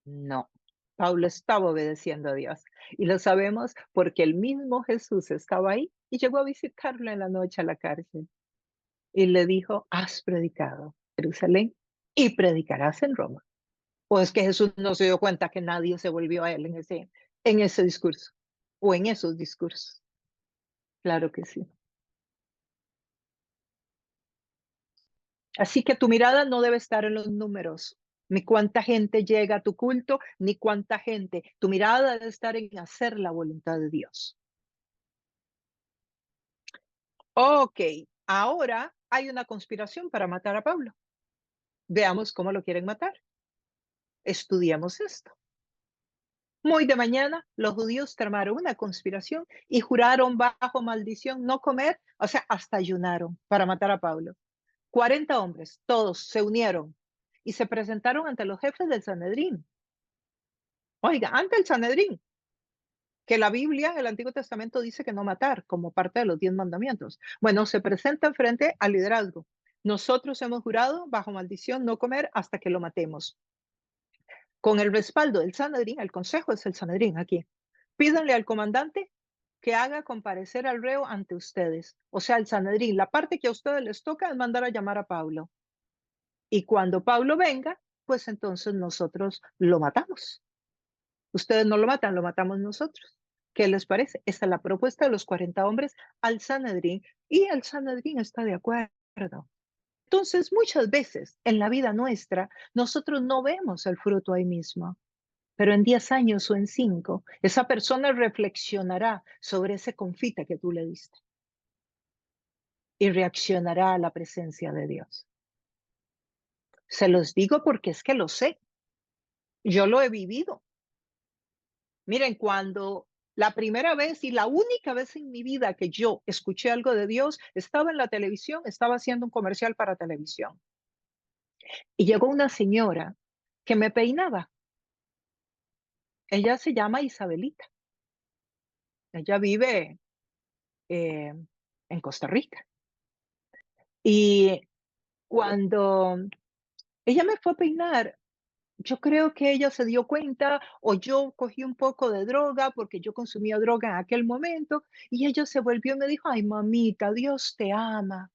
no. Pablo estaba obedeciendo a Dios y lo sabemos porque el mismo Jesús estaba ahí y llegó a visitarlo en la noche a la cárcel y le dijo, has predicado en Jerusalén y predicarás en Roma. O es que Jesús no se dio cuenta que nadie se volvió a él en ese discurso o en esos discursos. Claro que sí. Así que tu mirada no debe estar en los números, ni cuánta gente llega a tu culto, ni cuánta gente. Tu mirada debe estar en hacer la voluntad de Dios. Ok, ahora hay una conspiración para matar a Pablo. Veamos cómo lo quieren matar. Estudiamos esto. Muy de mañana, los judíos tramaron una conspiración y juraron bajo maldición no comer, o sea, hasta ayunaron para matar a Pablo. 40 hombres, todos se unieron y se presentaron ante los jefes del Sanedrín. Oiga, ante el Sanedrín, que la Biblia en el Antiguo Testamento dice que no matar como parte de los 10 mandamientos. Bueno, se presentan frente al liderazgo. Nosotros hemos jurado bajo maldición no comer hasta que lo matemos. Con el respaldo del Sanedrín, el consejo es el Sanedrín aquí. Pídanle al comandante que haga comparecer al reo ante ustedes. O sea, el Sanedrín, la parte que a ustedes les toca es mandar a llamar a Pablo. Y cuando Pablo venga, pues entonces nosotros lo matamos. Ustedes no lo matan, lo matamos nosotros. ¿Qué les parece? Esta es la propuesta de los 40 hombres al Sanedrín y el Sanedrín está de acuerdo. Entonces, muchas veces en la vida nuestra, nosotros no vemos el fruto ahí mismo, pero en 10 años o en 5, esa persona reflexionará sobre ese confite que tú le diste. y reaccionará a la presencia de Dios. Se los digo porque es que lo sé, yo lo he vivido. Miren, cuando la primera vez y la única vez en mi vida que yo escuché algo de Dios, estaba en la televisión, estaba haciendo un comercial para televisión. Y llegó una señora que me peinaba. Ella se llama Isabelita. Ella vive eh, en Costa Rica. Y cuando ella me fue a peinar, yo creo que ella se dio cuenta o yo cogí un poco de droga porque yo consumía droga en aquel momento y ella se volvió y me dijo, ay mamita, Dios te ama.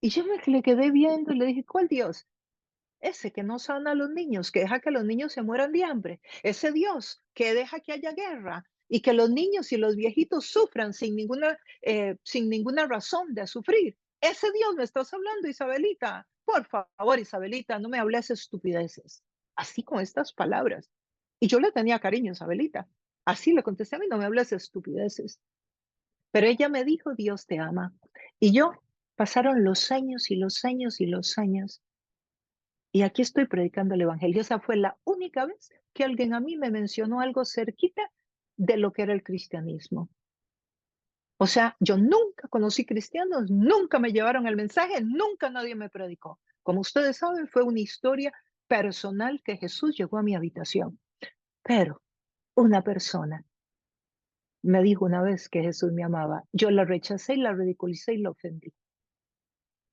Y yo me le quedé viendo y le dije, ¿cuál Dios? Ese que no sana a los niños, que deja que los niños se mueran de hambre. Ese Dios que deja que haya guerra y que los niños y los viejitos sufran sin ninguna razón de sufrir. Ese Dios me estás hablando, Isabelita. Por favor, Isabelita, no me hables estupideces. Así con estas palabras. Y yo le tenía cariño, Isabelita. Así le contesté a mí, no me hables estupideces. Pero ella me dijo, Dios te ama. Y yo, pasaron los años y los años y los años. Y aquí estoy predicando el evangelio. Esa fue la única vez que alguien a mí me mencionó algo cerquita de lo que era el cristianismo. O sea, yo nunca conocí cristianos, nunca me llevaron el mensaje, nunca nadie me predicó. Como ustedes saben, fue una historia personal que Jesús llegó a mi habitación. Pero una persona me dijo una vez que Jesús me amaba. Yo la rechacé y la ridiculicé y la ofendí.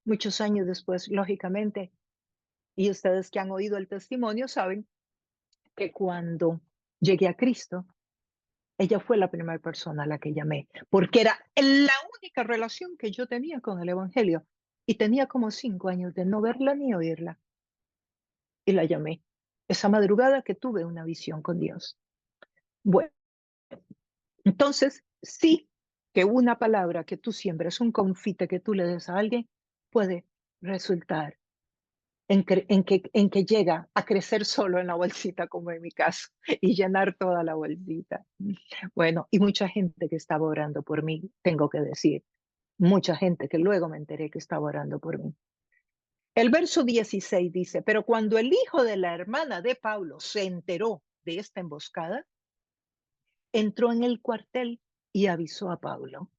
Muchos años después, lógicamente, y ustedes que han oído el testimonio saben que cuando llegué a Cristo, ella fue la primera persona a la que llamé, porque era la única relación que yo tenía con el Evangelio. Y tenía como 5 años de no verla ni oírla. Y la llamé. Esa madrugada que tuve una visión con Dios. Bueno, entonces sí que una palabra que tú siembres, un confite que tú le des a alguien, puede resultar en que llega a crecer solo en la bolsita, como en mi caso, y llenar toda la bolsita. Bueno, y mucha gente que estaba orando por mí, tengo que decir, mucha gente que luego me enteré que estaba orando por mí. El verso 16 dice, pero cuando el hijo de la hermana de Pablo se enteró de esta emboscada, entró en el cuartel y avisó a Pablo.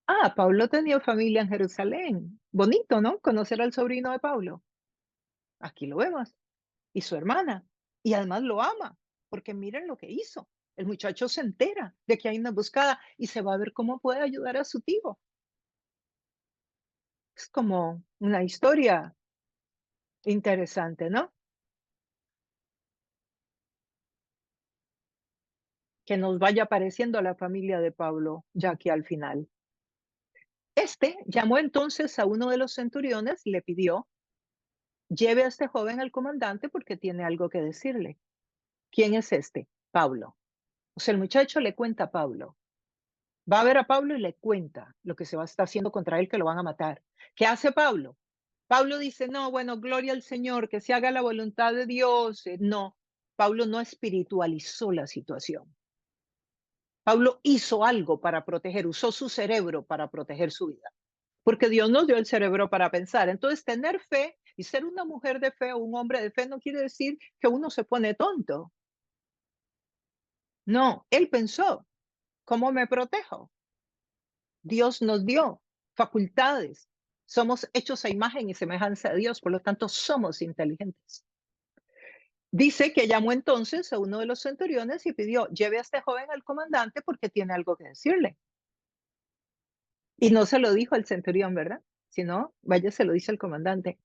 Ah, Pablo tenía familia en Jerusalén. Bonito, ¿no? Conocer al sobrino de Pablo. Aquí lo vemos. Y su hermana. Y además lo ama, porque miren lo que hizo. El muchacho se entera de que hay una emboscada y se va a ver cómo puede ayudar a su tío. Es como una historia interesante, ¿no? Que nos vaya apareciendo la familia de Pablo, ya que al final. Este llamó entonces a uno de los centuriones y le pidió, lleve a este joven al comandante porque tiene algo que decirle. ¿Quién es este? Pablo. O sea, el muchacho le cuenta a Pablo. Va a ver a Pablo y le cuenta lo que se va a estar haciendo contra él, que lo van a matar. ¿Qué hace Pablo? Pablo dice, no, bueno, gloria al Señor, que se haga la voluntad de Dios. No, Pablo no espiritualizó la situación. Pablo hizo algo para proteger, usó su cerebro para proteger su vida, porque Dios nos dio el cerebro para pensar. Entonces, tener fe y ser una mujer de fe o un hombre de fe no quiere decir que uno se pone tonto. No, él pensó, ¿cómo me protejo? Dios nos dio facultades. Somos hechos a imagen y semejanza de Dios, por lo tanto somos inteligentes. Dice que llamó entonces a uno de los centuriones y pidió, lleve a este joven al comandante porque tiene algo que decirle. Y no se lo dijo al centurión, ¿verdad? Sino, vaya, se lo dice al comandante.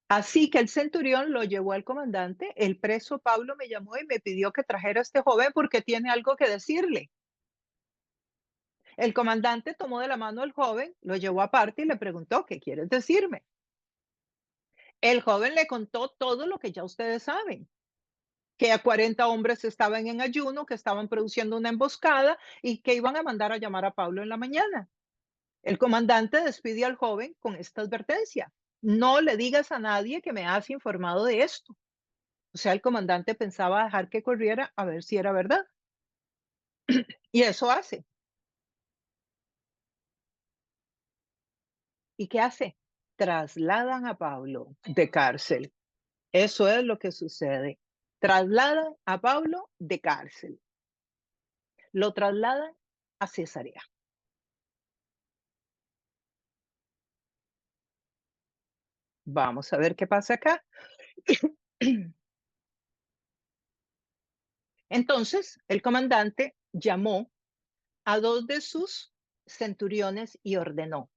Así que el centurión lo llevó al comandante. El preso Pablo me llamó y me pidió que trajera a este joven porque tiene algo que decirle. El comandante tomó de la mano al joven, lo llevó aparte y le preguntó, ¿qué quieres decirme? El joven le contó todo lo que ya ustedes saben, que a 40 hombres estaban en ayuno, que estaban produciendo una emboscada y que iban a mandar a llamar a Pablo en la mañana. El comandante despidió al joven con esta advertencia. No le digas a nadie que me has informado de esto. O sea, el comandante pensaba dejar que corriera a ver si era verdad. Y eso hace. ¿Y qué hace? Trasladan a Pablo de cárcel. Eso es lo que sucede. Trasladan a Pablo de cárcel. Lo trasladan a Cesarea. Vamos a ver qué pasa acá. Entonces, el comandante llamó a 2 de sus centuriones y ordenó: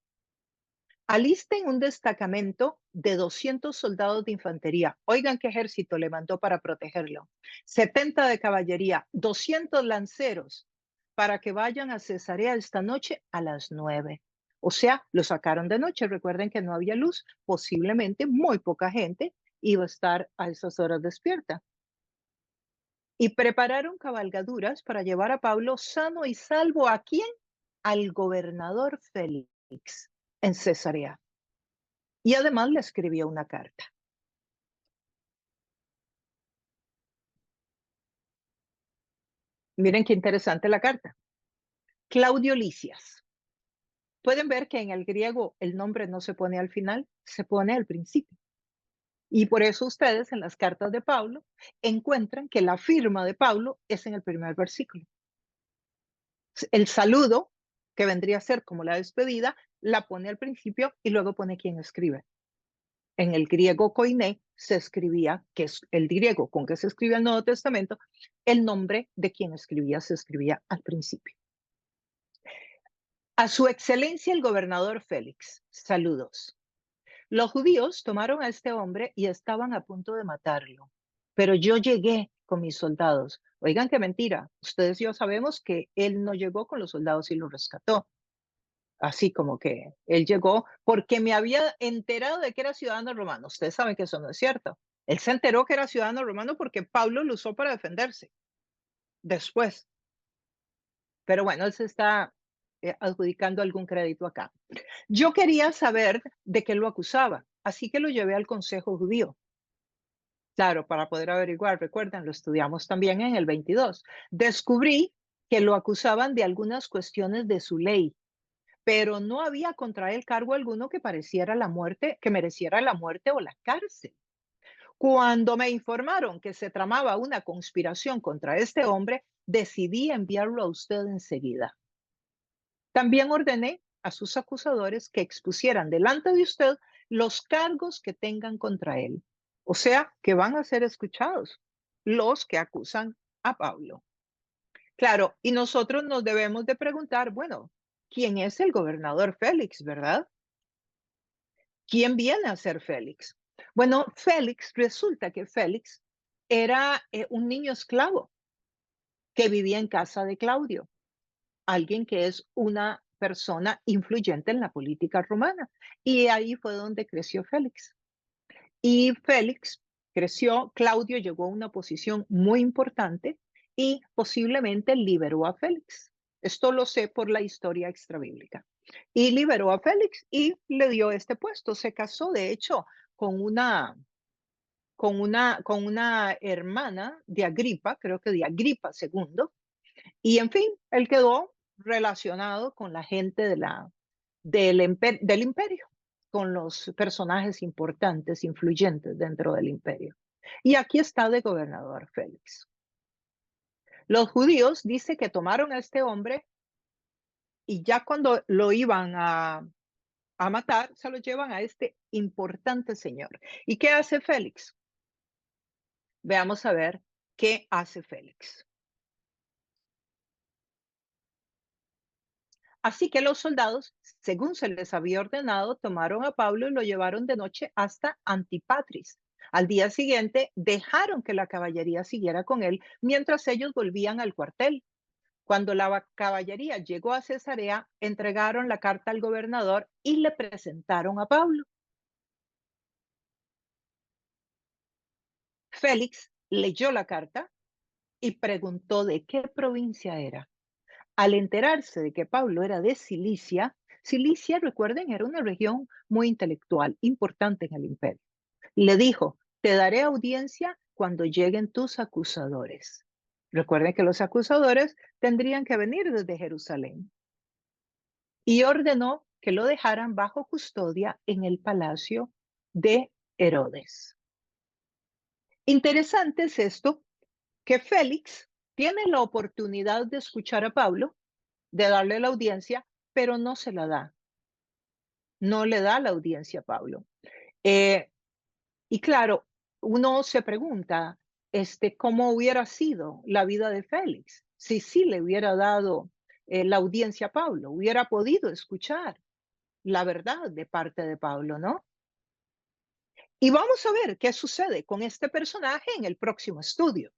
alisten un destacamento de 200 soldados de infantería. Oigan qué ejército le mandó para protegerlo. 70 de caballería, 200 lanceros, para que vayan a Cesarea esta noche a las 9. O sea, lo sacaron de noche. Recuerden que no había luz. Posiblemente muy poca gente iba a estar a esas horas despierta. Y prepararon cabalgaduras para llevar a Pablo sano y salvo. ¿A quién? Al gobernador Félix en Cesarea. Y además le escribió una carta. Miren qué interesante la carta. Claudio Lisias. Pueden ver que en el griego el nombre no se pone al final, se pone al principio. Y por eso ustedes en las cartas de Pablo encuentran que la firma de Pablo es en el primer versículo. El saludo, que vendría a ser como la despedida, la pone al principio y luego pone quien escribe. En el griego koiné se escribía, que es el griego con que se escribe el Nuevo Testamento, el nombre de quien escribía se escribía al principio. A su excelencia el gobernador Félix, saludos. Los judíos tomaron a este hombre y estaban a punto de matarlo, pero yo llegué con mis soldados. Oigan qué mentira, ustedes y yo sabemos que él no llegó con los soldados y lo rescató. Así como que él llegó porque me había enterado de que era ciudadano romano. Ustedes saben que eso no es cierto. Él se enteró que era ciudadano romano porque Pablo lo usó para defenderse después. Pero bueno, él se está adjudicando algún crédito acá. Yo quería saber de qué lo acusaba, así que lo llevé al Consejo Judío. Claro, para poder averiguar, recuerden, lo estudiamos también en el 22. Descubrí que lo acusaban de algunas cuestiones de su ley, pero no había contra él cargo alguno que pareciera la muerte, que mereciera la muerte o la cárcel. Cuando me informaron que se tramaba una conspiración contra este hombre, decidí enviarlo a usted enseguida. También ordené a sus acusadores que expusieran delante de usted los cargos que tengan contra él. O sea, que van a ser escuchados los que acusan a Pablo. Claro, y nosotros nos debemos de preguntar, bueno, ¿quién es el gobernador Félix, verdad? ¿Quién viene a ser Félix? Bueno, Félix, resulta que Félix era un niño esclavo que vivía en casa de Claudio, alguien que es una persona influyente en la política romana. Y ahí fue donde creció Félix. Y Félix creció, Claudio llegó a una posición muy importante y posiblemente liberó a Félix. Esto lo sé por la historia extrabíblica. Y liberó a Félix y le dio este puesto. Se casó, de hecho, con una hermana de Agripa, creo que de Agripa segundo. Y en fin, él quedó relacionado con la gente del imperio, con los personajes importantes, influyentes dentro del imperio. Y aquí está de gobernador Félix. Los judíos dice que tomaron a este hombre y ya cuando lo iban a matar, se lo llevan a este importante señor. ¿Y qué hace Félix? Veamos a ver qué hace Félix. Así que los soldados, según se les había ordenado, tomaron a Pablo y lo llevaron de noche hasta Antipatris. Al día siguiente dejaron que la caballería siguiera con él mientras ellos volvían al cuartel. Cuando la caballería llegó a Cesarea, entregaron la carta al gobernador y le presentaron a Pablo. Félix leyó la carta y preguntó de qué provincia era. Al enterarse de que Pablo era de Cilicia, Cilicia, recuerden, era una región muy intelectual, importante en el imperio. Le dijo, te daré audiencia cuando lleguen tus acusadores. Recuerden que los acusadores tendrían que venir desde Jerusalén. Y ordenó que lo dejaran bajo custodia en el palacio de Herodes. Interesante es esto, que Félix tiene la oportunidad de escuchar a Pablo, de darle la audiencia, pero no se la da. No le da la audiencia a Pablo. Eh, y claro, uno se pregunta, ¿cómo hubiera sido la vida de Félix si sí le hubiera dado la audiencia a Pablo? Hubiera podido escuchar la verdad de parte de Pablo, ¿no? Y vamos a ver qué sucede con este personaje en el próximo estudio.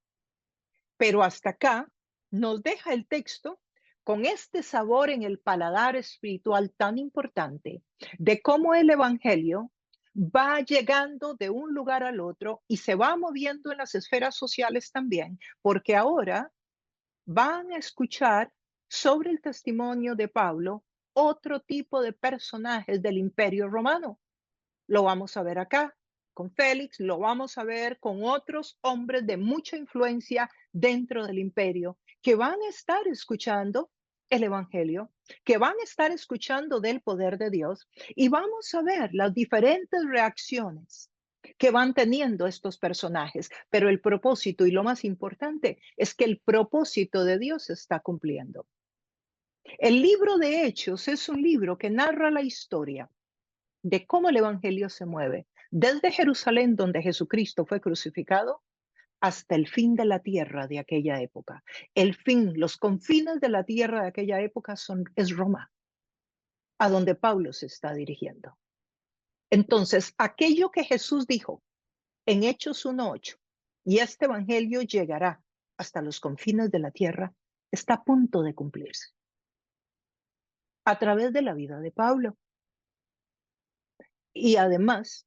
Pero hasta acá nos deja el texto con este sabor en el paladar espiritual tan importante de cómo el Evangelio va llegando de un lugar al otro y se va moviendo en las esferas sociales también, porque ahora van a escuchar sobre el testimonio de Pablo otro tipo de personajes del Imperio Romano. Lo vamos a ver acá con Félix, lo vamos a ver con otros hombres de mucha influencia dentro del imperio que van a estar escuchando el Evangelio, que van a estar escuchando del poder de Dios y vamos a ver las diferentes reacciones que van teniendo estos personajes. Pero el propósito y lo más importante es que el propósito de Dios se está cumpliendo. El libro de Hechos es un libro que narra la historia de cómo el Evangelio se mueve desde Jerusalén, donde Jesucristo fue crucificado, hasta el fin de la tierra de aquella época. El fin, los confines de la tierra de aquella época es Roma, a donde Pablo se está dirigiendo. Entonces, aquello que Jesús dijo en Hechos 1:8, y este Evangelio llegará hasta los confines de la tierra, está a punto de cumplirse a través de la vida de Pablo. Y además,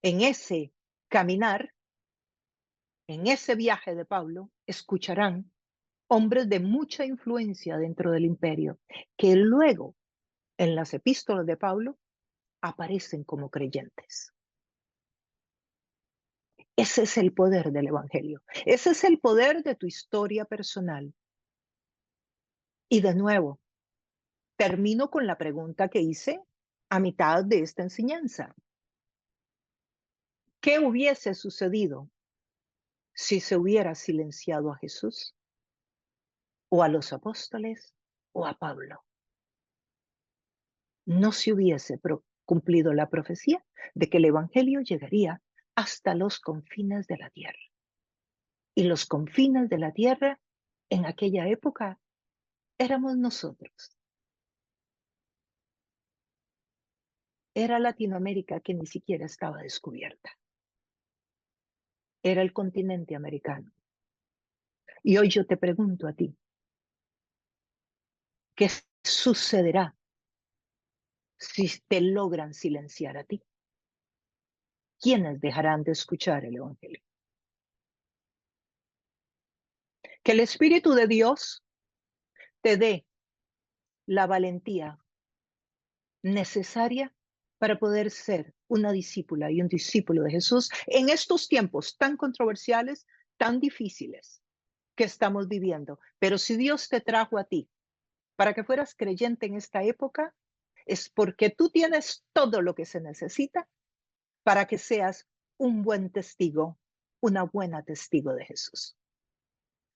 en ese caminar, en ese viaje de Pablo, escucharán hombres de mucha influencia dentro del imperio, que luego en las epístolas de Pablo aparecen como creyentes. Ese es el poder del Evangelio. Ese es el poder de tu historia personal. Y de nuevo, termino con la pregunta que hice a mitad de esta enseñanza. ¿Qué hubiese sucedido si se hubiera silenciado a Jesús o a los apóstoles o a Pablo? No se hubiese cumplido la profecía de que el Evangelio llegaría hasta los confines de la tierra. Y los confines de la tierra en aquella época éramos nosotros. Era Latinoamérica que ni siquiera estaba descubierta. Era el continente americano. Y hoy yo te pregunto a ti, ¿qué sucederá si te logran silenciar a ti? ¿Quiénes dejarán de escuchar el Evangelio? Que el Espíritu de Dios te dé la valentía necesaria para poder ser una discípula y un discípulo de Jesús en estos tiempos tan controversiales, tan difíciles que estamos viviendo. Pero si Dios te trajo a ti para que fueras creyente en esta época, es porque tú tienes todo lo que se necesita para que seas un buen testigo, una buena testigo de Jesús.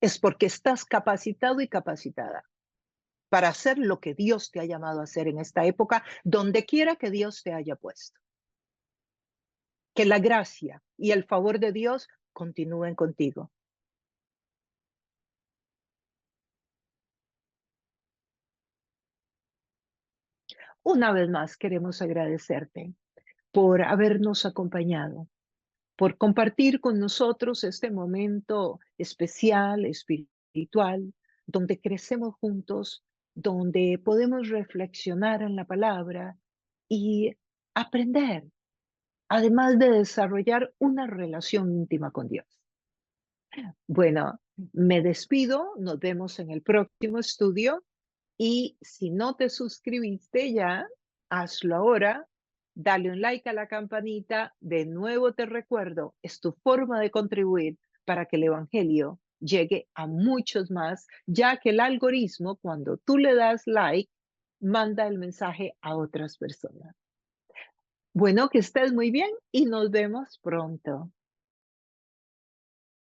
Es porque estás capacitado y capacitada para hacer lo que Dios te ha llamado a hacer en esta época, donde quiera que Dios te haya puesto. Que la gracia y el favor de Dios continúen contigo. Una vez más queremos agradecerte por habernos acompañado, por compartir con nosotros este momento especial, espiritual, donde crecemos juntos, donde podemos reflexionar en la palabra y aprender, además de desarrollar una relación íntima con Dios. Bueno, me despido, nos vemos en el próximo estudio y si no te suscribiste ya, hazlo ahora, dale un like a la campanita, de nuevo te recuerdo, es tu forma de contribuir para que el Evangelio llegue a muchos más, ya que el algoritmo, cuando tú le das like, manda el mensaje a otras personas. Bueno, que estés muy bien y nos vemos pronto.